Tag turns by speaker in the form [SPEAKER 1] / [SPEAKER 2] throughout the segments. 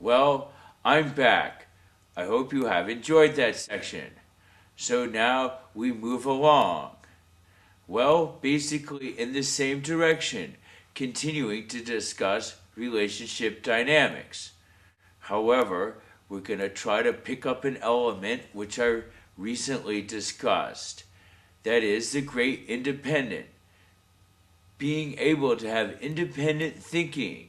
[SPEAKER 1] Well, I'm back. I hope you have enjoyed that section. So now we move along. Well, basically in the same direction, continuing to discuss relationship dynamics. However, we're going to try to pick up an element which I recently discussed. That is the great independent. Being able to have independent thinking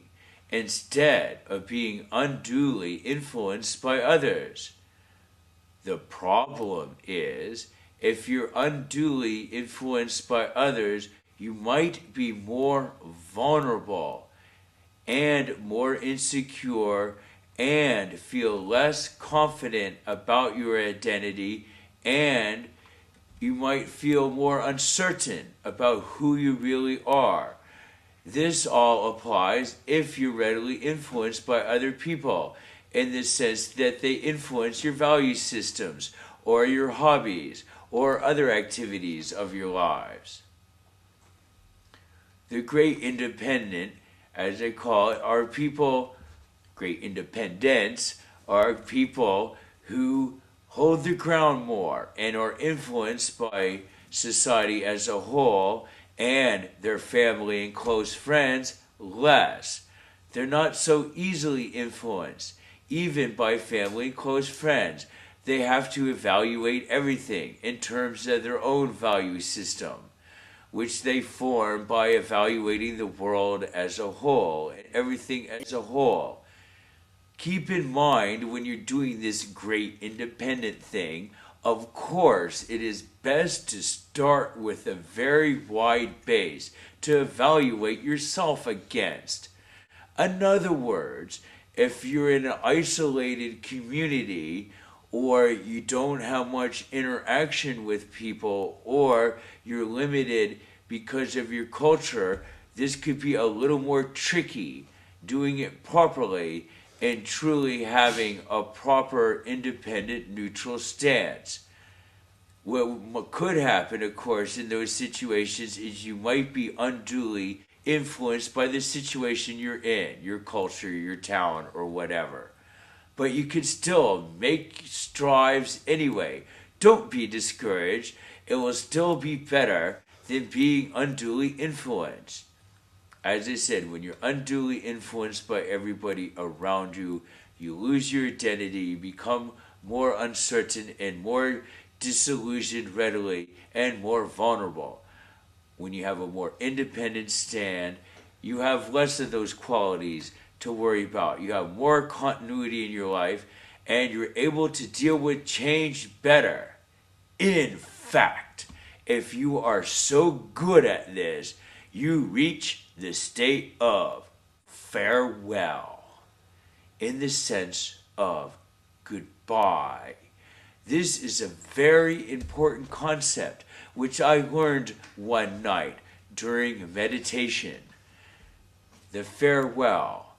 [SPEAKER 1] instead of being unduly influenced by others. The problem is, if you're unduly influenced by others, you might be more vulnerable and more insecure and feel less confident about your identity, and you might feel more uncertain about who you really are. This all applies if you're readily influenced by other people, in the sense that they influence your value systems or your hobbies or other activities of your lives. The great independent, as they call it, are people, great independents, are people who hold the ground more and are influenced by society as a whole and their family and close friends less. They're not so easily influenced, even by family and close friends. They have to evaluate everything in terms of their own value system, which they form by evaluating the world as a whole and everything as a whole. Keep in mind when you're doing this great independent thing, of course, it is best to start with a very wide base to evaluate yourself against. In other words, if you're in an isolated community or you don't have much interaction with people or you're limited because of your culture, this could be a little more tricky doing it properly and truly having a proper independent neutral stance. What could happen, of course, in those situations is you might be unduly influenced by the situation you're in, your culture, your town, or whatever. But you can still make strives anyway. Don't be discouraged. It will still be better than being unduly influenced. As I said, when you're unduly influenced by everybody around you, you lose your identity, you become more uncertain and more disillusioned readily and more vulnerable. When you have a more independent stand, you have less of those qualities to worry about. You have more continuity in your life and you're able to deal with change better. In fact, if you are so good at this, you reach the state of farewell in the sense of goodbye. This is a very important concept which I learned one night during meditation. The farewell.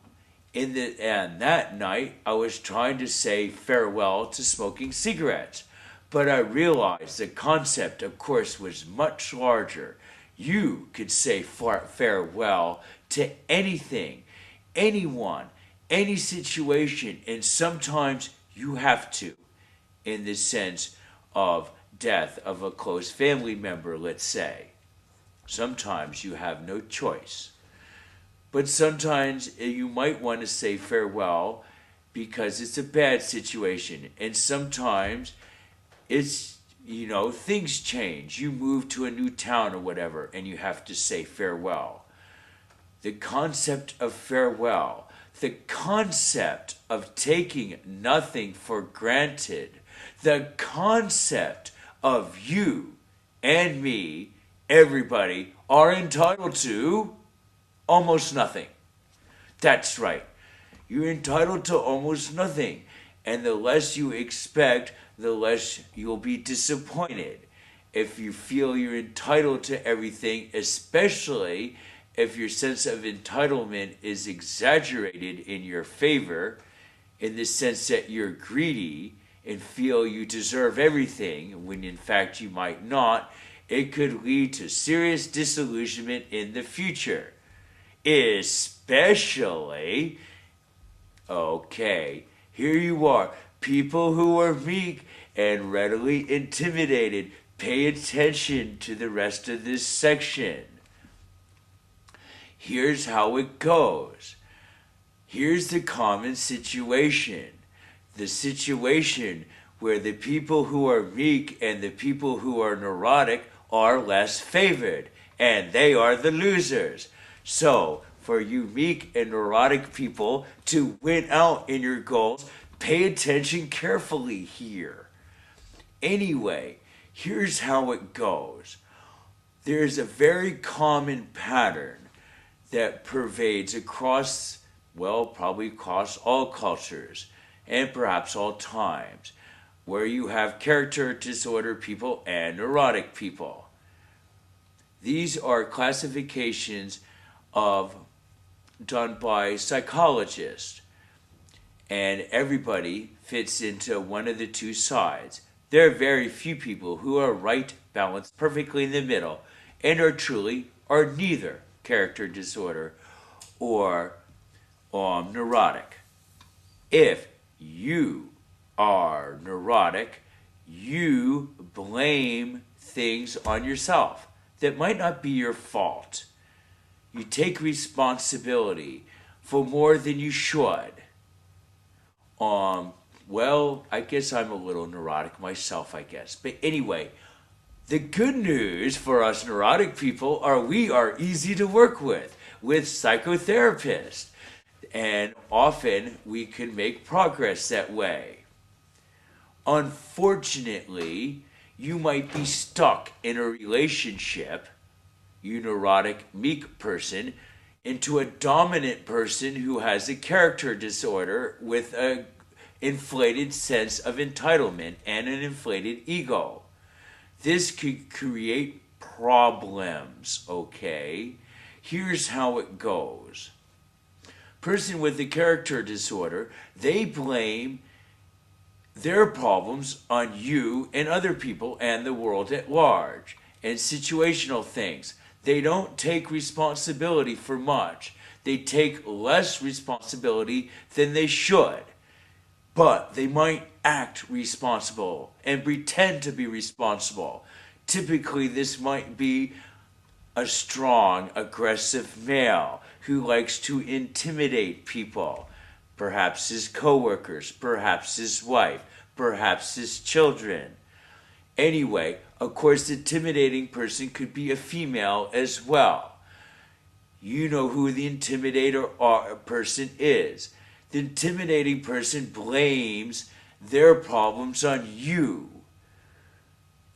[SPEAKER 1] And that night I was trying to say farewell to smoking cigarettes, but I realized the concept, of course, was much larger. You could say farewell to anything, anyone, any situation, and sometimes you have to, in the sense of death of a close family member, let's say. Sometimes you have no choice. But sometimes you might want to say farewell because it's a bad situation. And sometimes it's, things change. You move to a new town or whatever, and you have to say farewell. The concept of farewell, the concept of taking nothing for granted, the concept of you and me, everybody, are entitled to almost nothing. That's right. You're entitled to almost nothing. And the less you expect, the less you'll be disappointed. If you feel you're entitled to everything, especially if your sense of entitlement is exaggerated in your favor, in the sense that you're greedy and feel you deserve everything, when in fact you might not, it could lead to serious disillusionment in the future. Especially, Okay, here you are. People who are meek and readily intimidated. Pay attention to the rest of this section. Here's how it goes. Here's the common situation. The situation where the people who are meek and the people who are neurotic are less favored, and they are the losers. So, for you meek and neurotic people to win out in your goals, pay attention carefully here. Anyway, here's how it goes. There's a very common pattern that pervades across, well, probably across all cultures and perhaps all times, where you have character disorder people and neurotic people. These are classifications done by psychologists, and everybody fits into one of the two sides. There are very few people who are right, balanced, perfectly in the middle, and are neither character disorder or neurotic. If you are neurotic, you blame things on yourself that might not be your fault. You take responsibility for more than you should. Well, I guess I'm a little neurotic myself, I guess. But anyway, the good news for us neurotic people are we are easy to work with psychotherapists. And often we can make progress that way. Unfortunately, you might be stuck in a relationship, you neurotic, meek person, into a dominant person who has a character disorder with an inflated sense of entitlement and an inflated ego. This could create problems, okay? Here's how it goes. Person with a character disorder, they blame their problems on you and other people and the world at large, and situational things. They don't take responsibility for much. They take less responsibility than they should. But they might act responsible and pretend to be responsible. Typically, this might be a strong, aggressive male who likes to intimidate people. Perhaps his coworkers, perhaps his wife, perhaps his children. Anyway, of course, the intimidating person could be a female as well. You know who the intimidator person is. The intimidating person blames their problems on you.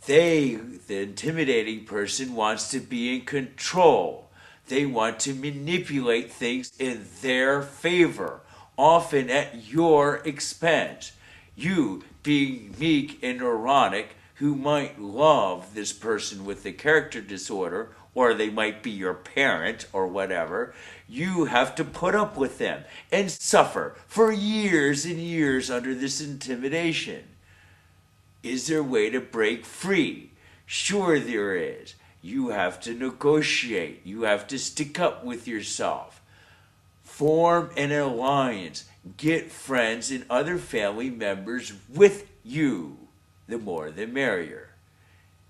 [SPEAKER 1] The intimidating person wants to be in control. They want to manipulate things in their favor, often at your expense. You, being meek and neurotic, who might love this person with the character disorder, or they might be your parent or whatever, you have to put up with them and suffer for years and years under this intimidation. Is there a way to break free? Sure there is. You have to negotiate. You have to stick up with yourself. Form an alliance. Get friends and other family members with you. The more the merrier.